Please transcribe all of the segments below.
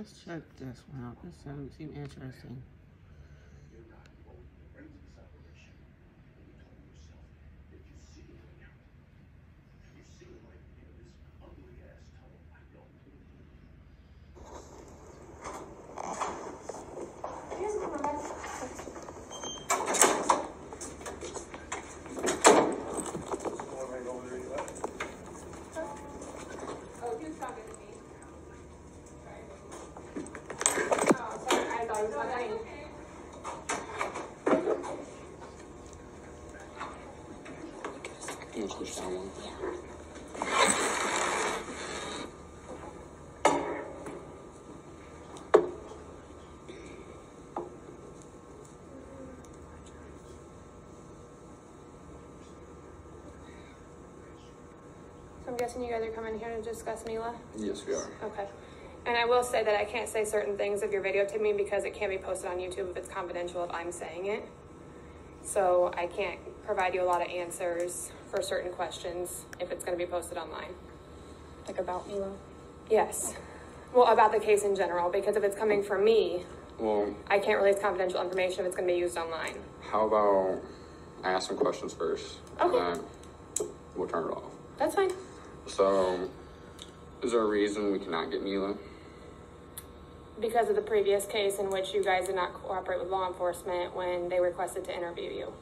Let's check this one out. This doesn't seem interesting. I'm guessing you guys are coming here to discuss Mila? Yes, we are. Okay. And I will say that I can't say certain things if you're videotaping me because it can't be posted on YouTube if it's confidential if I'm saying it. So I can't provide you a lot of answers for certain questions if it's going to be posted online. Like about Mila? Yes. Well, about the case in general, because if it's coming from me, Well, I can't release confidential information if it's going to be used online. how about I ask some questions first? Okay. And then we'll turn it off. That's fine. So, is there a reason we cannot get Mila? Because of the previous case in which you guys did not cooperate with law enforcement when they requested to interview you.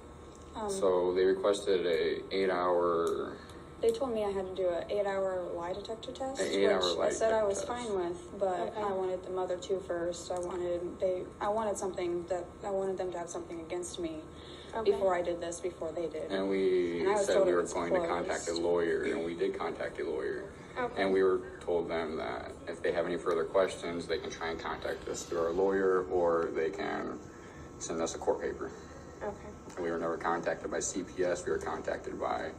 So they requested a 8-hour. They told me I had to do an 8-hour lie detector test, An 8-hour which lie I said I detector was test. fine with, but Okay. I wanted the mother to first. I wanted them to have something against me Okay. before I did this, before they did. And we And I was said told we it were was going to contact a closed. lawyer, and we did contact a lawyer. Okay. And we were told them that if they have any further questions, they can try and contact us through our lawyer, or they can send us a court paper. Okay. And we were never contacted by CPS. We were contacted by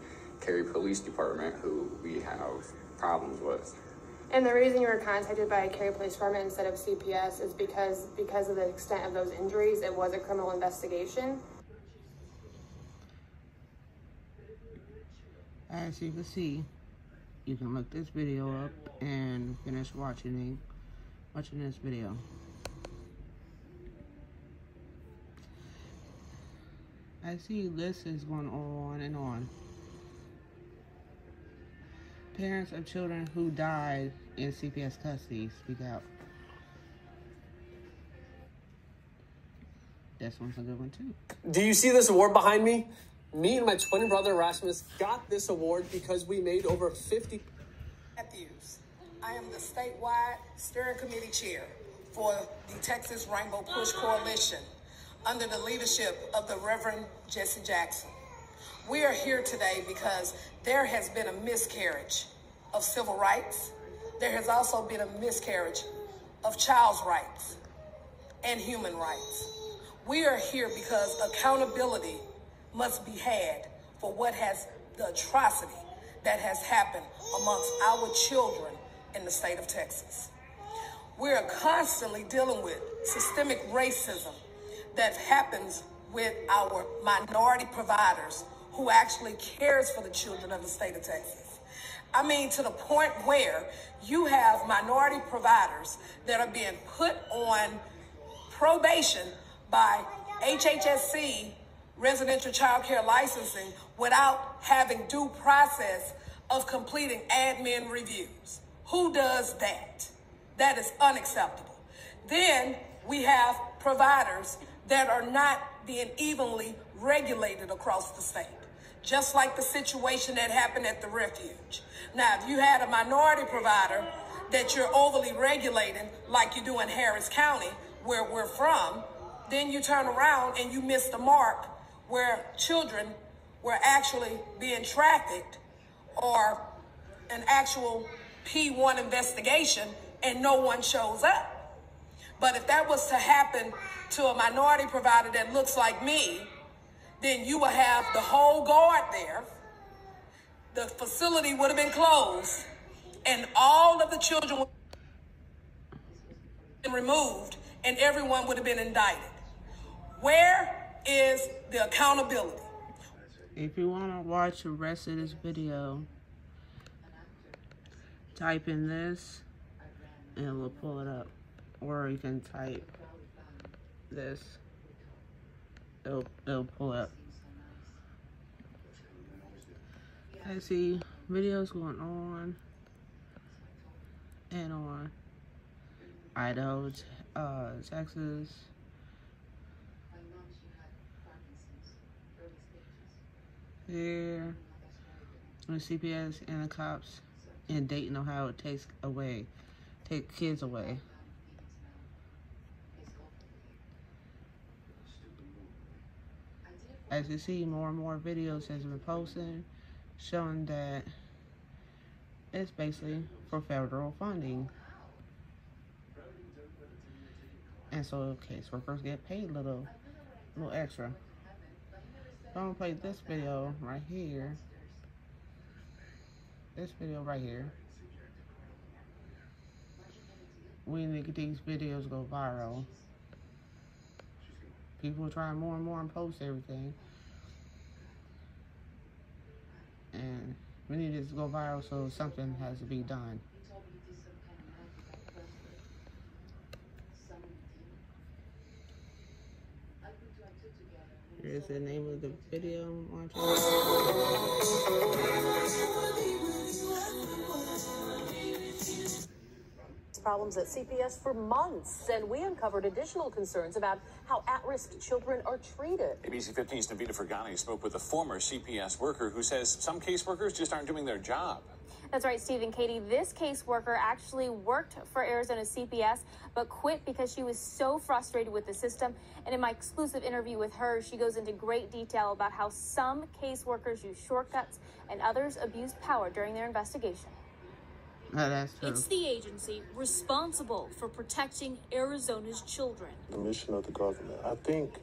Cary Police Department, who we have problems with. And the reason you were contacted by Cary Police Department instead of CPS is because of the extent of those injuries, it was a criminal investigation. As you can see, you can look this video up and finish watching this video. I see this is going on and on. Parents of children who died in CPS custody, speak out. This one's a good one too. Do you see this award behind me? Me and my twin brother Erasmus got this award because we made over 50. Matthews. I am the statewide steering committee chair for the Texas Rainbow Push Coalition under the leadership of the Reverend Jesse Jackson. We are here today because there has been a miscarriage of civil rights. There has also been a miscarriage of child's rights and human rights. We are here because accountability must be had for the atrocity that has happened amongst our children in the state of Texas. We are constantly dealing with systemic racism that happens with our minority providers who actually cares for the children of the state of Texas. I mean, to the point where you have minority providers that are being put on probation by HHSC residential child care licensing without having due process of completing admin reviews. Who does that? That is unacceptable. Then we have providers that are not being evenly regulated across the state, just like the situation that happened at the refuge. Now, if you had a minority provider that you're overly regulating, like you do in Harris County, where we're from, then you turn around and you miss the mark where children were actually being trafficked or an actual P1 investigation and no one shows up. But if that was to happen to a minority provider that looks like me, then you would have the whole guard there. The facility would have been closed and all of the children would have been removed and everyone would have been indicted. Where is the accountability? If you want to watch the rest of this video, type in this and we'll pull it up. or you can type this. It'll pull up. I see videos going on and on. Idaho, Texas. Here, the CPS and the cops in Dayton, Ohio, take kids away. As you see, more and more videos has been posted showing that it's basically for federal funding. And so caseworkers get paid a little extra. So I'm gonna play this video right here. This video right here. We need to get these videos go viral. People are trying more and more and post everything. And we need this to go viral, so something has to be done. Here's the name of the video I'm watching. Problems at CPS for months, and we uncovered additional concerns about how at-risk children are treated. ABC 15's Navita Fergani spoke with a former CPS worker who says some caseworkers just aren't doing their job. That's right, Steve and Katie. This caseworker actually worked for Arizona CPS, but quit because she was so frustrated with the system. And in my exclusive interview with her, she goes into great detail about how some caseworkers use shortcuts and others abuse power during their investigation. That's true. It's the agency responsible for protecting Arizona's children. The mission of the government, I think,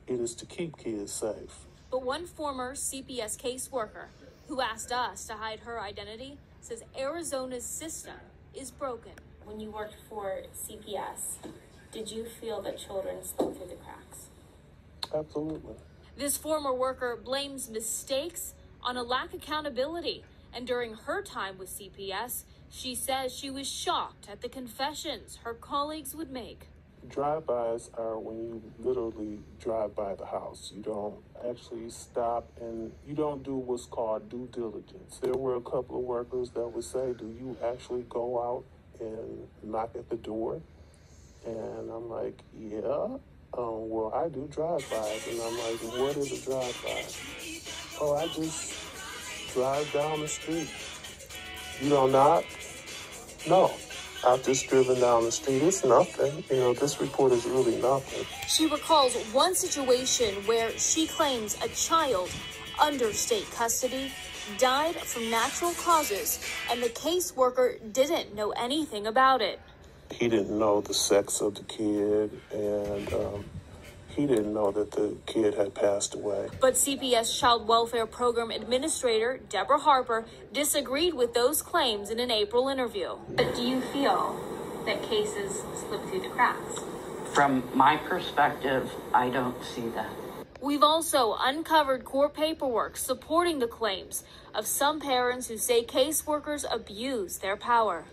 it is to keep kids safe. But one former CPS caseworker who asked us to hide her identity says Arizona's system is broken. When you worked for CPS, did you feel that children slipped through the cracks? Absolutely. This former worker blames mistakes on a lack of accountability. And during her time with CPS, she says she was shocked at the confessions her colleagues would make. Drive-bys are when you literally drive by the house. You don't actually stop, and you don't do what's called due diligence. There were a couple of workers that would say, do you actually go out and knock at the door? And I'm like, yeah. Well, I do drive-bys. And I'm like, what is a drive-by? Oh, I just drive down the street. You don't knock? No. I've just driven down the street. It's nothing. You know, this report is really nothing. She recalls one situation where she claims a child under state custody died from natural causes, and the caseworker didn't know anything about it. He didn't know the sex of the kid, and he didn't know that the kid had passed away. But CPS Child Welfare Program Administrator Deborah Harper disagreed with those claims in an April interview. But do you feel that cases slip through the cracks? From my perspective, I don't see that. We've also uncovered court paperwork supporting the claims of some parents who say caseworkers abuse their power.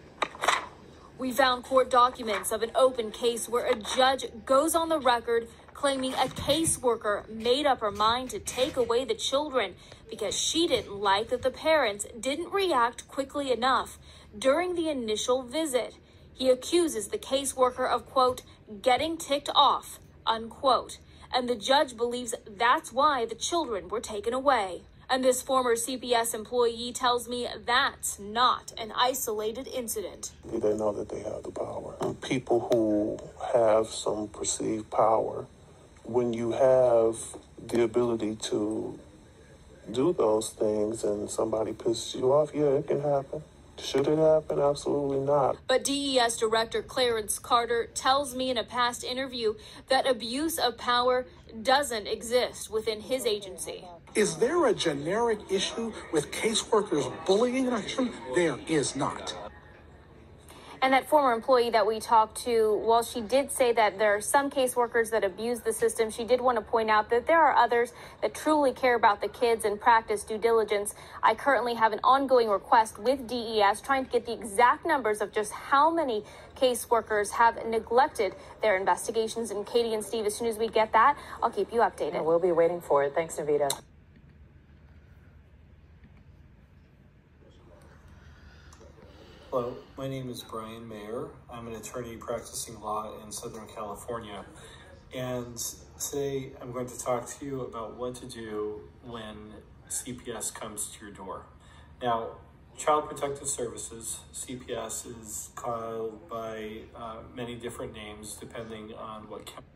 We found court documents of an open case where a judge goes on the record claiming a caseworker made up her mind to take away the children because she didn't like that the parents didn't react quickly enough during the initial visit. He accuses the caseworker of, quote, getting ticked off, unquote. And the judge believes that's why the children were taken away. And this former CPS employee tells me that's not an isolated incident. They know that they have the power. People who have some perceived power, when you have the ability to do those things and somebody pisses you off, yeah, it can happen. Should it happen? Absolutely not. But DES Director Clarence Carter tells me in a past interview that abuse of power doesn't exist within his agency. Is there a generic issue with caseworkers bullying an action? There is not. And that former employee that we talked to, while she did say that there are some caseworkers that abuse the system, she did want to point out that there are others that truly care about the kids and practice due diligence. I currently have an ongoing request with DES trying to get the exact numbers of just how many caseworkers have neglected their investigations. And Katie and Steve, as soon as we get that, I'll keep you updated. Yeah, we'll be waiting for it. Thanks, Navita. Hello, my name is Brian Mayer. I'm an attorney practicing law in Southern California. And today I'm going to talk to you about what to do when CPS comes to your door. Now, Child Protective Services, CPS, is called by many different names depending on what county.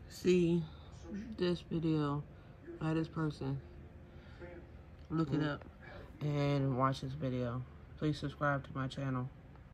See this video by this person. Look it up and watch this video. Please subscribe to my channel.